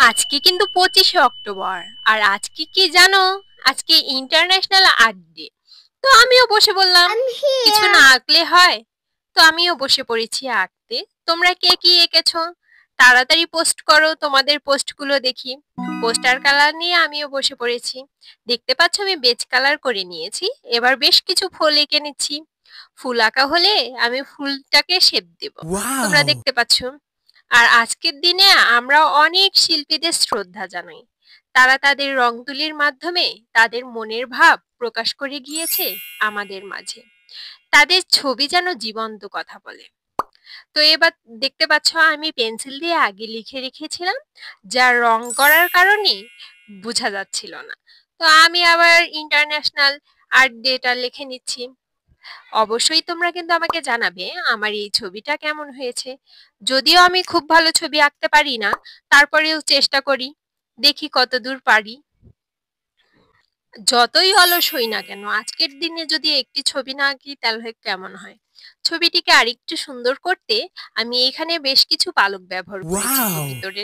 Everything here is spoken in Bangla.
আজকে কিন্তু 25শে অক্টোবর। আর আজকে কি জানো? আজকে ইন্টারন্যাশনাল আর্ট ডে। তো আমিও বসে বললাম I'm কিছু here. না আঁকলে হয়। তো আমিও বসে পড়েছি আঁকতে। তোমরা কে কি এঁকেছো? তাড়াতাড়ি পোস্ট করো, তোমাদের পোস্টগুলো দেখি। পোস্টার কালার নিয়ে আমিও বসে পড়েছি। দেখতে পাচ্ছ আমি বেজ কালার করে নিয়েছি। এবার বেশ কিছু ফুল এঁকে নিচ্ছি। ফুল আঁকা হলে আমি ফুলটাকে শেপ দেব। তোমরা ওয়াও! দেখতে পাচ্ছ। আর আজকের দিনে আমরা অনেক শিল্পীদের শ্রদ্ধা জানাই। তারা তাদের রং তুলির মাধ্যমে তাদের মনের ভাব প্রকাশ করে গিয়েছে আমাদের মাঝে। তাদের ছবি যেন জীবন্ত কথা বলে। তো এবার দেখতে পাচ্ছ আমি পেন্সিল দিয়ে আগে লিখে রেখেছিলাম, যা রং করার কারণে বোঝা যাচ্ছিল না। তো আমি আবার ইন্টারন্যাশনাল আর্ট ডেটা লিখে নিচ্ছি। অবশ্যই তোমরা কিন্তু আমাকে জানাবে আমার এই ছবিটা কেমন হয়েছে। যদিও আমি খুব ভালো ছবি আঁকতে পারি না, তারপরেও চেষ্টা করি, দেখি কতদূর পারি। যতই অলস হই না কেন, আজকের দিনে যদি একটি ছবি না আঁকি তাহলে কেমন হয়? ছবিটিকে আরেকটু সুন্দর করতে আমি এখানে বেশ কিছু পালক ব্যবহার করেছি ওয়াও! ভিতরে।